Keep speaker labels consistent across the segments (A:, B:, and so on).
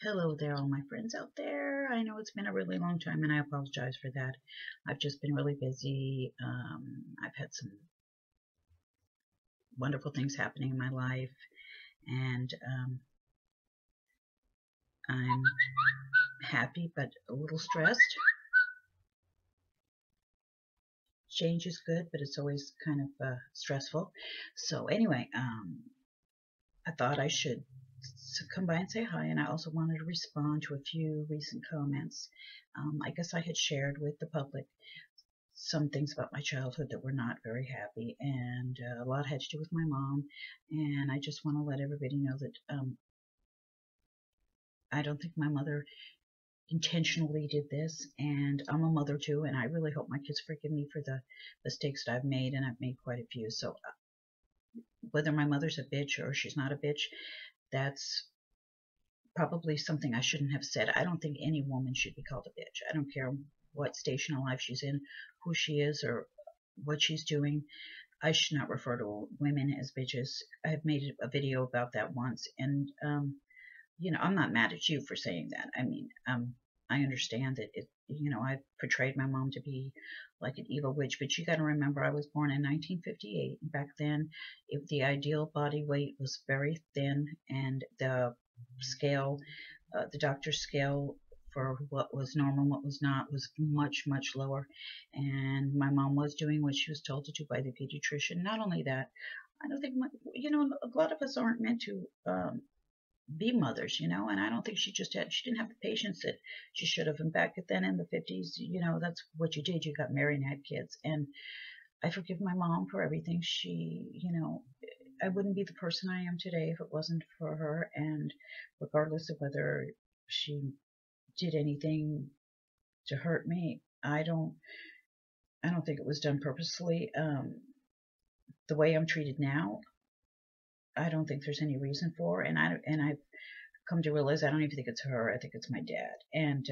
A: Hello there, all my friends out there. I know it's been a really long time, and I apologize for that. I've just been really busy. I've had some wonderful things happening in my life, and I'm happy but a little stressed. Change is good, but it's always kind of stressful. So anyway, I thought I should come by and say hi, and I also wanted to respond to a few recent comments. I guess I had shared with the public some things about my childhood that were not very happy, and a lot had to do with my mom. And I just want to let everybody know that I don't think my mother intentionally did this, and I'm a mother too, and I really hope my kids forgive me for the mistakes that I've made, and I've made quite a few. So whether my mother's a bitch or she's not a bitch, that's probably something I shouldn't have said. I don't think any woman should be called a bitch. I don't care what station in life she's in, who she is, or what she's doing. I should not refer to women as bitches. I have made a video about that once, and I'm not mad at you for saying that. I mean, I understand that I portrayed my mom to be like an evil witch, but you got to remember I was born in 1958. Back then, the ideal body weight was very thin, and scale, the doctor's scale for what was normal and what was not was much, much lower. And my mom was doing what she was told to do by the pediatrician. Not only that, I don't think, a lot of us aren't meant to be mothers, and I don't think she didn't have the patience that she should have. And back then in the 50s, that's what you did. You got married and had kids. And I forgive my mom for everything. I wouldn't be the person I am today if it wasn't for her. And regardless of whether she did anything to hurt me, I don't think it was done purposely. The way I'm treated now, I don't think there's any reason for, and I've come to realize I don't even think it's her. I think it's my dad, and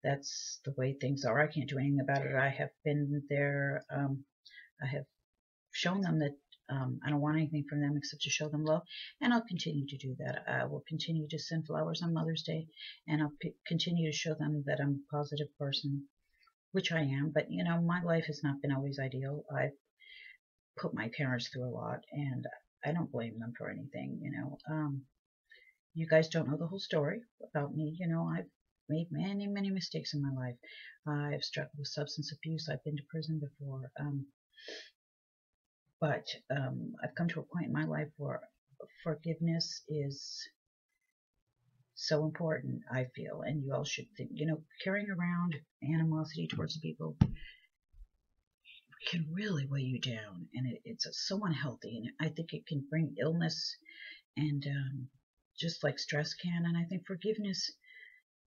A: that's the way things are. I can't do anything about it. I have been there. I have shown them that I don't want anything from them except to show them love, and I'll continue to do that. I will continue to send flowers on Mother's Day, and I'll continue to show them that I'm a positive person, which I am. But my life has not been always ideal. I've put my parents through a lot, and I don't blame them for anything. You guys don't know the whole story about me. I've made many, many mistakes in my life. I've struggled with substance abuse. I've been to prison before. But I've come to a point in my life where forgiveness is so important, I feel, and you all should think, carrying around animosity towards people can really weigh you down, and it's so unhealthy, and I think it can bring illness, and just like stress can. And I think forgiveness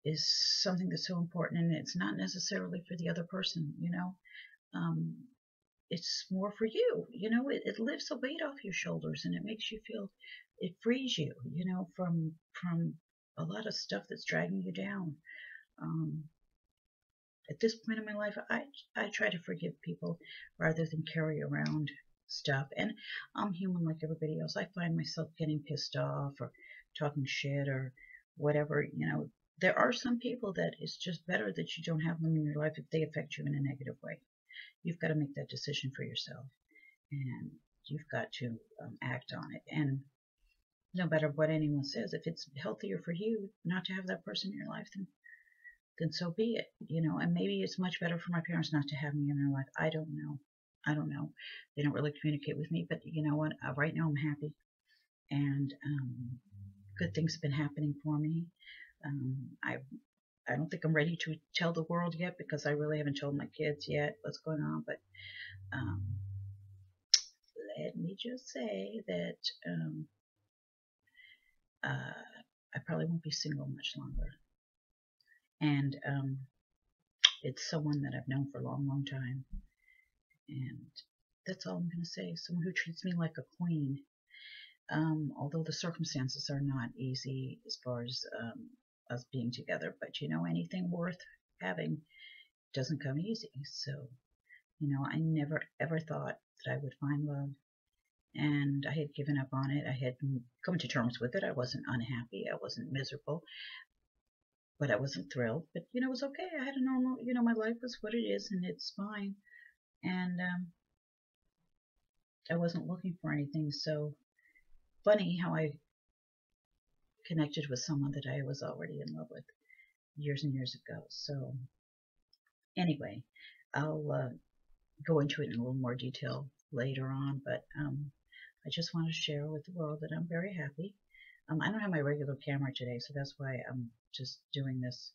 A: is something that's so important, and it's not necessarily for the other person. It's more for you. It lifts the weight off your shoulders, and it makes you feel, it frees you, from a lot of stuff that's dragging you down. At this point in my life, I try to forgive people rather than carry around stuff. And I'm human like everybody else. I find myself getting pissed off or talking shit or whatever. There are some people that it's just better that you don't have them in your life if they affect you in a negative way. You've got to make that decision for yourself, and you've got to act on it. And no matter what anyone says, if it's healthier for you not to have that person in your life, then so be it. And maybe it's much better for my parents not to have me in their life. I don't know. I don't know. They don't really communicate with me, but you know what? Right now I'm happy, and good things have been happening for me. I don't think I'm ready to tell the world yet, because I really haven't told my kids yet what's going on. But um, let me just say that I probably won't be single much longer. And it's someone that I've known for a long, long time. And that's all I'm going to say. Someone who treats me like a queen. Although the circumstances are not easy as far as us being together. But anything worth having doesn't come easy. So, I never ever thought that I would find love. and I had given up on it. I had come to terms with it. I wasn't unhappy. I wasn't miserable, but I wasn't thrilled. But it was okay. I had a normal, my life was what it is, and it's fine. And I wasn't looking for anything. So funny how I connected with someone that I was already in love with years and years ago. So anyway, I'll go into it in a little more detail later on, but I just want to share with the world that I'm very happy. I don't have my regular camera today, so that's why I'm just doing this,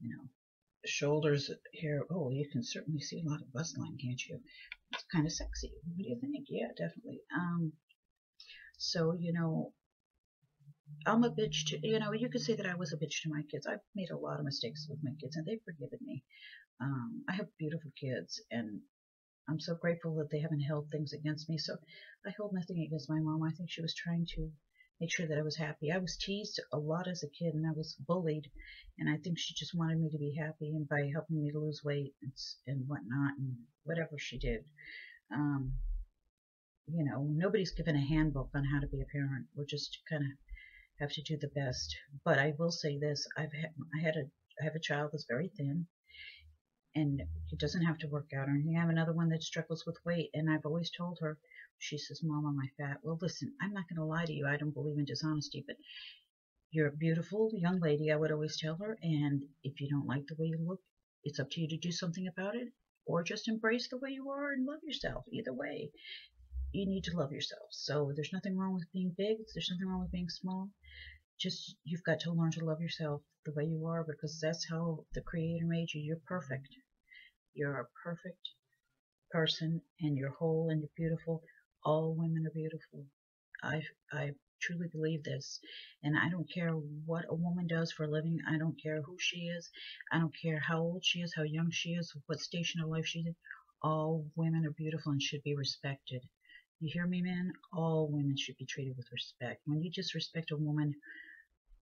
A: you know, shoulders here. Oh, you can certainly see a lot of bust line, can't you? It's kind of sexy. What do you think? Yeah, definitely. So, I'm a bitch to, you could say that I was a bitch to my kids. I've made a lot of mistakes with my kids, and they've forgiven me. I have beautiful kids, and I'm so grateful that they haven't held things against me. So I held nothing against my mom. I think she was trying to make sure that I was happy. I was teased a lot as a kid, and I was bullied, and I think she just wanted me to be happy, and by helping me to lose weight and whatnot, and whatever she did. Um, Nobody's given a handbook on how to be a parent. We're just kind of have to do the best. But I will say this: I have a child that's very thin, and it doesn't have to work out or anything. I have another one that struggles with weight, and I've always told her, she says, Mom, am I fat? Well, listen, I'm not going to lie to you. I don't believe in dishonesty, but you're a beautiful young lady, I would always tell her, and if you don't like the way you look, it's up to you to do something about it, or just embrace the way you are and love yourself. Either way, you need to love yourself. So there's nothing wrong with being big. There's nothing wrong with being small. Just, you've got to learn to love yourself the way you are, because that's how the Creator made you. You're perfect. You're a perfect person, and you're whole, and you're beautiful. All women are beautiful. I truly believe this, and I don't care what a woman does for a living. I don't care who she is. I don't care how old she is, how young she is, what station of life she's in. All women are beautiful and should be respected. You hear me, man? All women should be treated with respect. When you disrespect a woman,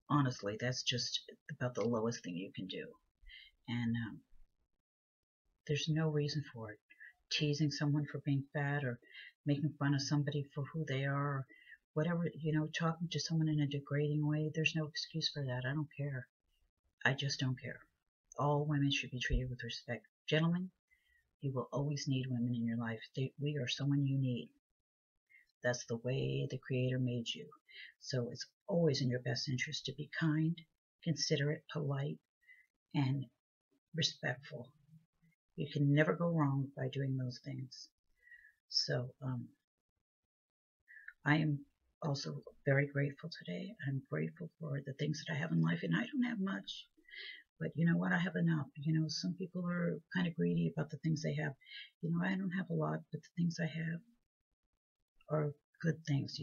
A: honestly, that's just about the lowest thing you can do. And there's no reason for it. Teasing someone for being fat, or making fun of somebody for who they are, or whatever, talking to someone in a degrading way, there's no excuse for that. I don't care. I just don't care. All women should be treated with respect. Gentlemen, you will always need women in your life. We are someone you need. That's the way the Creator made you. So it's always in your best interest to be kind, considerate, polite, and respectful. You can never go wrong by doing those things. So I am also very grateful today. I'm grateful for the things that I have in life, and I don't have much, but you know what? I have enough. Some people are kind of greedy about the things they have. I don't have a lot, but the things I have are good things.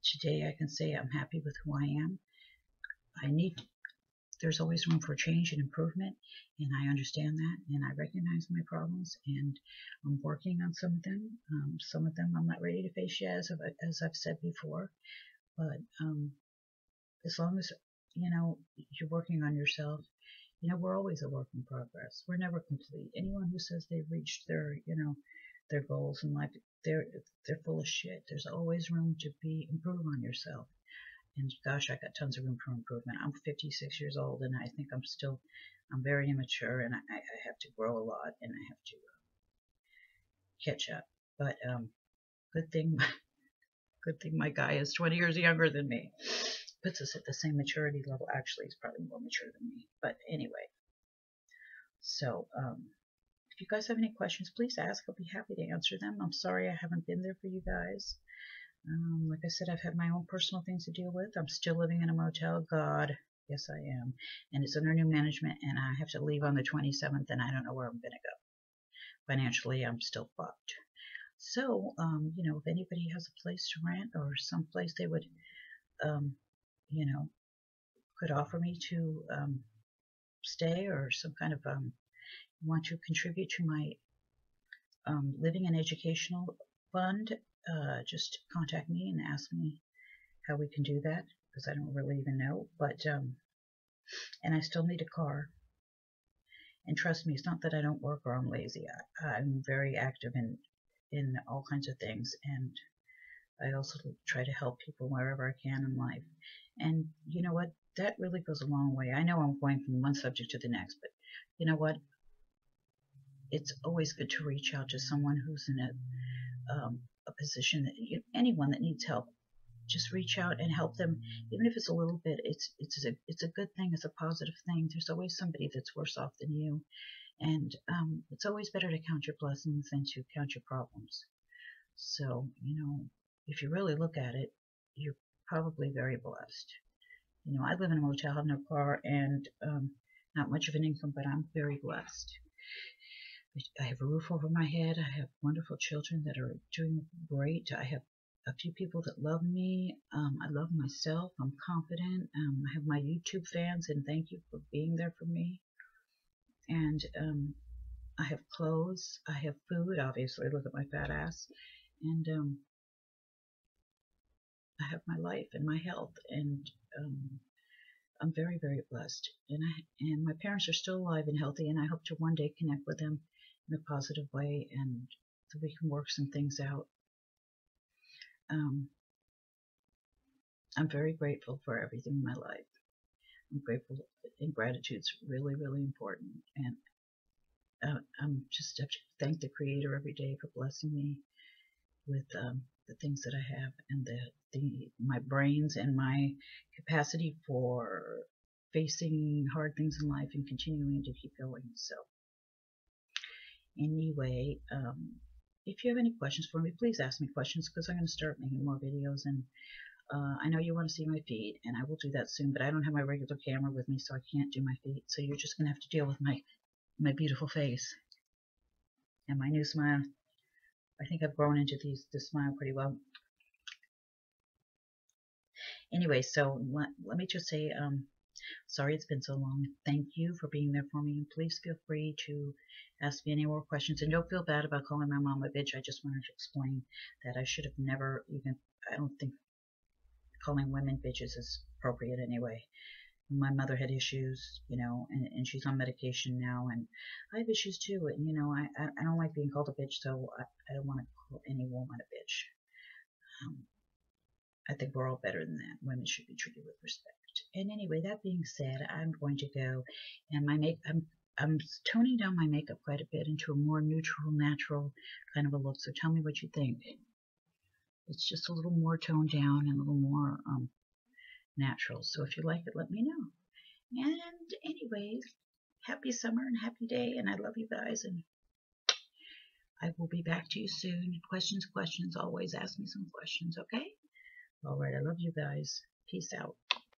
A: Today I can say I'm happy with who I am. There's always room for change and improvement, and I understand that, and I recognize my problems, and I'm working on some of them. Some of them I'm not ready to face yet, as I've said before, but as long as, you're working on yourself, we're always a work in progress. We're never complete. Anyone who says they've reached their goals in life, they're full of shit. There's always room to improve on yourself. And gosh, I got tons of room for improvement. I'm 56 years old, and I think I'm very immature, and I have to grow a lot, and I have to catch up. But good thing my guy is 20 years younger than me. Puts us at the same maturity level. Actually, he's probably more mature than me. But anyway, so if you guys have any questions, please ask. I'll be happy to answer them. I'm sorry I haven't been there for you guys. Like I said, I've had my own personal things to deal with. I'm still living in a motel. God, yes I am. And it's under new management, and I have to leave on the 27th, and I don't know where I'm going to go. Financially, I'm still fucked. So, if anybody has a place to rent, or some place they would, could offer me to stay, or some kind of, want to contribute to my living and educational fund, just contact me and ask me how we can do that, because I don't really even know. But and I still need a car. And trust me, it's not that I don't work or I'm lazy. I'm very active in in all kinds of things, and I also try to help people wherever I can in life. And you know what? That really goes a long way. I know I'm going from one subject to the next, but you know what? It's always good to reach out to someone who's in a position that anyone that needs help. Just reach out and help them, even if it's a little bit. It's a good thing. It's a positive thing. There's always somebody that's worse off than you, and it's always better to count your blessings than to count your problems. So if you really look at it, you're probably very blessed. I live in a motel, have no car, and not much of an income, but I'm very blessed. I have a roof over my head. I have wonderful children that are doing great. I have a few people that love me. I love myself. I'm confident. I have my YouTube fans, and thank you for being there for me. And I have clothes. I have food, obviously. Look at my fat ass. And I have my life and my health. And I'm very, very blessed. And my parents are still alive and healthy, and I hope to one day connect with them in a positive way, and that we can work some things out. I'm very grateful for everything in my life. I'm grateful, and gratitude's really, really important. And I'm just have to thank the Creator every day for blessing me with the things that I have, and my brains and my capacity for facing hard things in life and continuing to keep going. So anyway, if you have any questions for me, please ask me questions, because I'm going to start making more videos. And I know you want to see my feet, and I will do that soon, but I don't have my regular camera with me, so I can't do my feet. So you're just going to have to deal with my beautiful face and my new smile. I think I've grown into this smile pretty well. Anyway, so let me just say, sorry it's been so long. Thank you for being there for me, and please feel free to ask me any more questions. And don't feel bad about calling my mom a bitch. I just wanted to explain that I should have never even, I don't think calling women bitches is appropriate anyway. My mother had issues, and she's on medication now, and I have issues too. And I don't like being called a bitch, so I don't want to call any woman a bitch. I think we're all better than that. Women should be treated with respect. And anyway, that being said, I'm going to go, and I'm toning down my makeup quite a bit into a more neutral, natural kind of a look. So tell me what you think. It's just a little more toned down and a little more natural. So if you like it, let me know. And anyways, happy summer and happy day, and I love you guys, and I will be back to you soon. Questions, always ask me some questions, okay? All right, I love you guys. Peace out.